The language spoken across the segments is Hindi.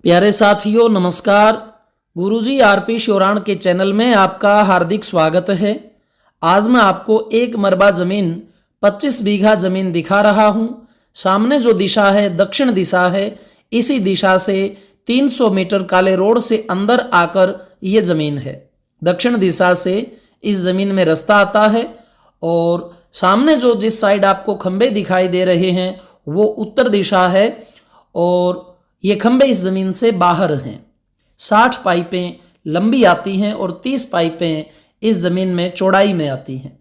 प्यारे साथियों नमस्कार। गुरुजी आरपी श्योराण के चैनल में आपका हार्दिक स्वागत है। आज मैं आपको एक मरबा जमीन 25 बीघा जमीन दिखा रहा हूं। सामने जो दिशा है दक्षिण दिशा है। इसी दिशा से 300 मीटर काले रोड से अंदर आकर ये जमीन है। दक्षिण दिशा से इस जमीन में रास्ता आता है और सामने जो जिस साइड आपको खंबे दिखाई दे रहे हैं वो उत्तर दिशा है और ये खंबे इस जमीन से बाहर हैं। 60 पाइपें लंबी आती हैं और 30 पाइपें इस जमीन में चौड़ाई में आती हैं।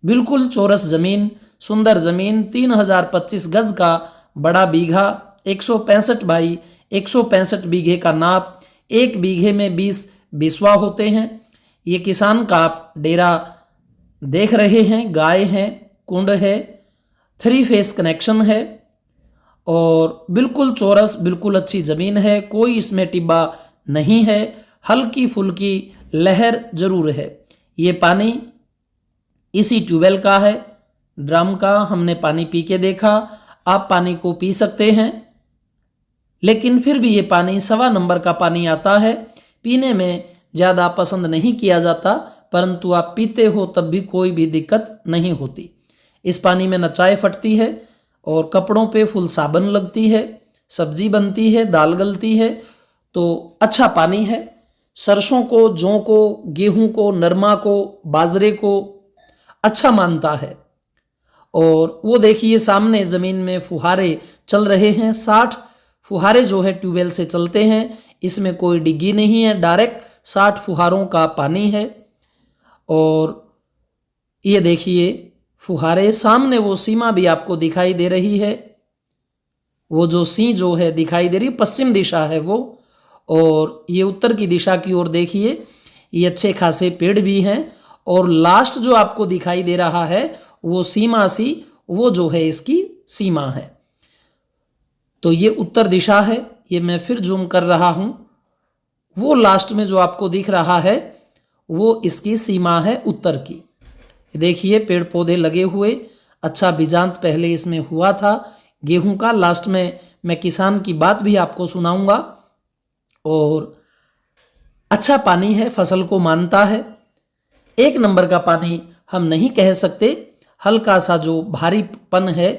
बिल्कुल चौरस जमीन, सुंदर जमीन, 3025 गज का बड़ा बीघा, 165 बाई 165 बीघे का नाप, एक बीघे में 20 बिस्वा होते हैं। ये किसान का आप डेरा देख रहे हैं। गाय है, कुंड है, 3 फेस कनेक्शन है और बिल्कुल चौरस, बिल्कुल अच्छी ज़मीन है। कोई इसमें टिब्बा नहीं है, हल्की फुल्की लहर जरूर है। ये पानी इसी ट्यूबवेल का है, ड्रम का। हमने पानी पी के देखा, आप पानी को पी सकते हैं, लेकिन फिर भी ये पानी 1.25 नंबर का पानी आता है। पीने में ज़्यादा पसंद नहीं किया जाता, परंतु आप पीते हो तब भी कोई भी दिक्कत नहीं होती। इस पानी में न चाय फटती है और कपड़ों पे फुल साबन लगती है, सब्जी बनती है, दाल गलती है, तो अच्छा पानी है। सरसों को, जौ को, गेहूं को, नरमा को, बाजरे को अच्छा मानता है। और वो देखिए सामने ज़मीन में फुहारे चल रहे हैं। 60 फुहारे जो है ट्यूबवेल से चलते हैं। इसमें कोई डिग्गी नहीं है, डायरेक्ट 60 फुहारों का पानी है। और ये देखिए फुहारे, सामने वो सीमा भी आपको दिखाई दे रही है। वो जो सी जो है दिखाई दे रही है, पश्चिम दिशा है वो। और ये उत्तर की दिशा की ओर देखिए, ये अच्छे खासे पेड़ भी हैं। और लास्ट जो आपको दिखाई दे रहा है वो सीमा सी, वो जो है इसकी सीमा है। तो ये उत्तर दिशा है। ये मैं फिर जूम कर रहा हूं। वो लास्ट में जो आपको दिख रहा है वो इसकी सीमा है उत्तर की। देखिए पेड़ पौधे लगे हुए, अच्छा बीजांत पहले इसमें हुआ था गेहूं का। लास्ट में मैं किसान की बात भी आपको सुनाऊंगा। और अच्छा पानी है, फसल को मानता है। एक नंबर का पानी हम नहीं कह सकते, हल्का सा जो भारीपन है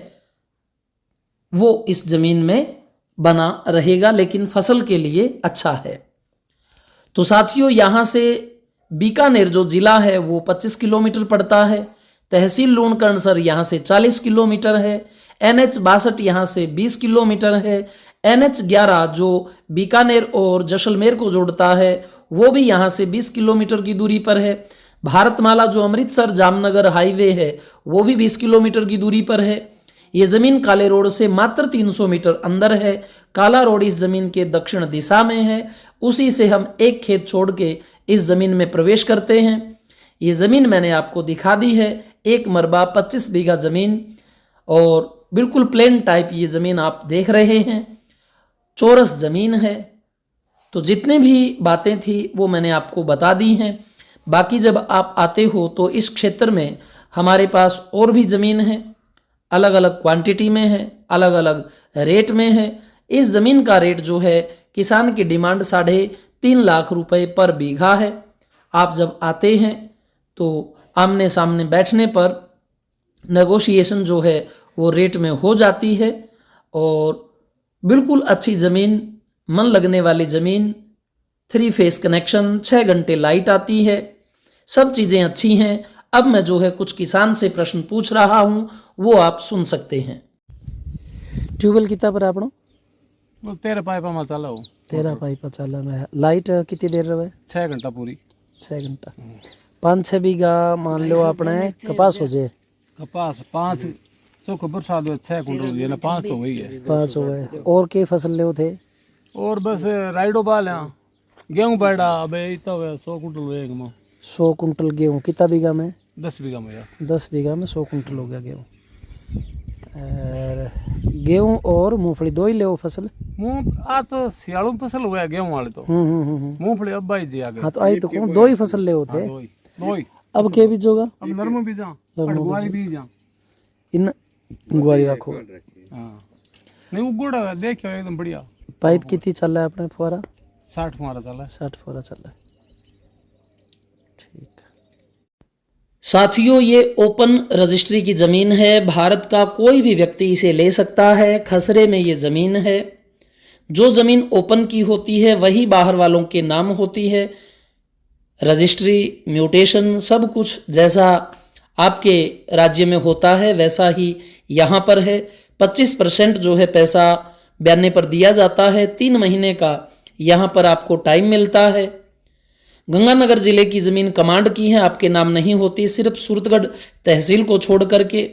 वो इस जमीन में बना रहेगा, लेकिन फसल के लिए अच्छा है। तो साथियों, यहाँ से बीकानेर जो जिला है वो 25 किलोमीटर पड़ता है। तहसील लूणकरणसर यहाँ से 40 किलोमीटर है। NH 62 यहाँ से 20 किलोमीटर है। NH 11 जो बीकानेर और जैसलमेर को जोड़ता है वो भी यहाँ से 20 किलोमीटर की दूरी पर है। भारतमाला जो अमृतसर जामनगर हाईवे है वो भी 20 किलोमीटर की दूरी पर है। ये ज़मीन काले रोड से मात्र 300 मीटर अंदर है। काला रोड इस ज़मीन के दक्षिण दिशा में है। उसी से हम एक खेत छोड़ के इस ज़मीन में प्रवेश करते हैं। ये ज़मीन मैंने आपको दिखा दी है, एक मरबा 25 बीघा ज़मीन और बिल्कुल प्लेन टाइप ये ज़मीन आप देख रहे हैं। चौरस ज़मीन है। तो जितने भी बातें थी वो मैंने आपको बता दी हैं। बाकी जब आप आते हो तो इस क्षेत्र में हमारे पास और भी ज़मीन है, अलग अलग क्वांटिटी में है, अलग अलग रेट में है। इस ज़मीन का रेट जो है किसान की डिमांड 3.5 लाख रुपए पर बीघा है। आप जब आते हैं तो आमने सामने बैठने पर नेगोशिएशन जो है वो रेट में हो जाती है। और बिल्कुल अच्छी ज़मीन, मन लगने वाली ज़मीन, 3 फेस कनेक्शन, 6 घंटे लाइट आती है, सब चीज़ें अच्छी हैं। अब मैं जो है कुछ किसान से प्रश्न पूछ रहा हूँ, वो आप सुन सकते हैं। ट्यूबवेल कितना पर आपनो? 13 पाइप में चला हो। 13 पाइप चला में। लाइट कितनी देर रहे? 6 घंटा पूरी। 6 घंटा। 5-6 बीघा मान लो अपने कपास हो जाए। कपास 5 चौक बरसात में 6 कुंटल ये ना 5 तो वही है। 5 हो गए। और के फसल ले थे? और बस राइडो बाल यहाँ गेहूं बैठा अबे इतना हुआ 100 कुंटल एक में। 100 कुंटल गेहूँ कितना बीघा में? 10 बीघा में यार। 10 बीघा में 100 कुंटल हो गया गेहूँ। गेहूँ और मूंगफली दो ही ले फसल? आ तो सियालों फसल हुआ गेहूं वाले तो। मूंगफली अब भाई जी आ गए। हाँ तो आई तो कौन 2 ही फसल ले थे। दो ही। अब के बीज होगा? अब नरम बीजा, गुआरी बीजा। इन गुआरी रखो। हाँ नहीं उगड़ देखियो एकदम बढ़िया। पाइप कितनी चल रहा है अपने फुहारा? 60 फुहारा चला है। 60 फुहारा चल रहा है। ठीक। साथियों, ये ओपन रजिस्ट्री की ज़मीन है। भारत का कोई भी व्यक्ति इसे ले सकता है। खसरे में ये ज़मीन है। जो ज़मीन ओपन की होती है वही बाहर वालों के नाम होती है। रजिस्ट्री, म्यूटेशन, सब कुछ जैसा आपके राज्य में होता है वैसा ही यहाँ पर है। 25% जो है पैसा ब्याने पर दिया जाता है। 3 महीने का यहाँ पर आपको टाइम मिलता है। गंगानगर जिले की ज़मीन कमांड की है, आपके नाम नहीं होती, सिर्फ सूरतगढ़ तहसील को छोड़ करके।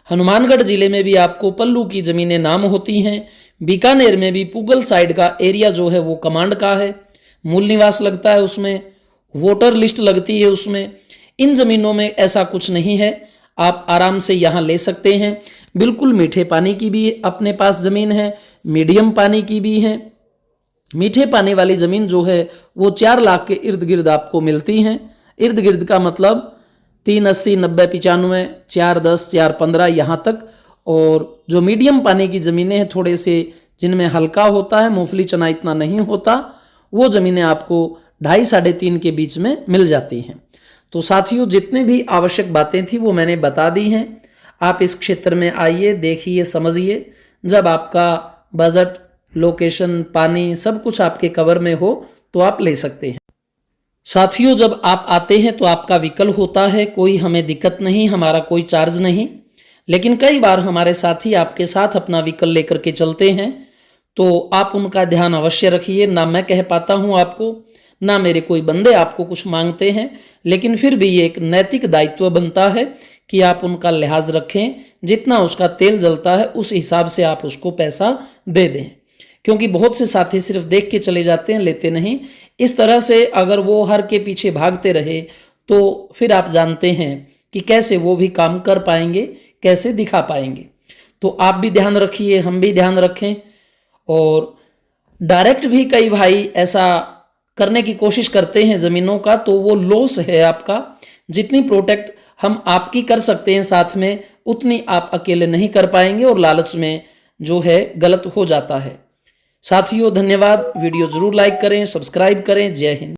हनुमानगढ़ जिले में भी आपको पल्लू की ज़मीनें नाम होती हैं। बीकानेर में भी पुगल साइड का एरिया जो है वो कमांड का है। मूल निवास लगता है उसमें, वोटर लिस्ट लगती है उसमें। इन ज़मीनों में ऐसा कुछ नहीं है, आप आराम से यहाँ ले सकते हैं। बिल्कुल मीठे पानी की भी अपने पास ज़मीन है, मीडियम पानी की भी है। मीठे पानी वाली ज़मीन जो है वो 4 लाख के इर्द गिर्द आपको मिलती हैं। इर्द गिर्द का मतलब 380, 90, 95, 410, 415 यहाँ तक। और जो मीडियम पानी की ज़मीनें हैं, थोड़े से जिनमें हल्का होता है, मूंगफली चना इतना नहीं होता, वो ज़मीनें आपको 2.5 साढ़े 3 के बीच में मिल जाती हैं। तो साथियों, जितने भी आवश्यक बातें थी वो मैंने बता दी हैं। आप इस क्षेत्र में आइए, देखिए, समझिए। जब आपका बजट, लोकेशन, पानी सब कुछ आपके कवर में हो तो आप ले सकते हैं। साथियों, जब आप आते हैं तो आपका विकल्प होता है, कोई हमें दिक्कत नहीं, हमारा कोई चार्ज नहीं। लेकिन कई बार हमारे साथी आपके साथ अपना विकल्प लेकर के चलते हैं, तो आप उनका ध्यान अवश्य रखिए। ना मैं कह पाता हूँ आपको, ना मेरे कोई बंदे आपको कुछ मांगते हैं, लेकिन फिर भी ये एक नैतिक दायित्व बनता है कि आप उनका लिहाज रखें। जितना उसका तेल जलता है उस हिसाब से आप उसको पैसा दे दें, क्योंकि बहुत से साथी सिर्फ देख के चले जाते हैं, लेते नहीं। इस तरह से अगर वो हर के पीछे भागते रहे तो फिर आप जानते हैं कि कैसे वो भी काम कर पाएंगे, कैसे दिखा पाएंगे। तो आप भी ध्यान रखिए, हम भी ध्यान रखें। और डायरेक्ट भी कई भाई ऐसा करने की कोशिश करते हैं ज़मीनों का, तो वो लॉस है आपका। जितनी प्रोटेक्ट हम आपकी कर सकते हैं साथ में, उतनी आप अकेले नहीं कर पाएंगे और लालच में जो है गलत हो जाता है। साथियों, धन्यवाद। वीडियो ज़रूर लाइक करें, सब्सक्राइब करें। जय हिंद।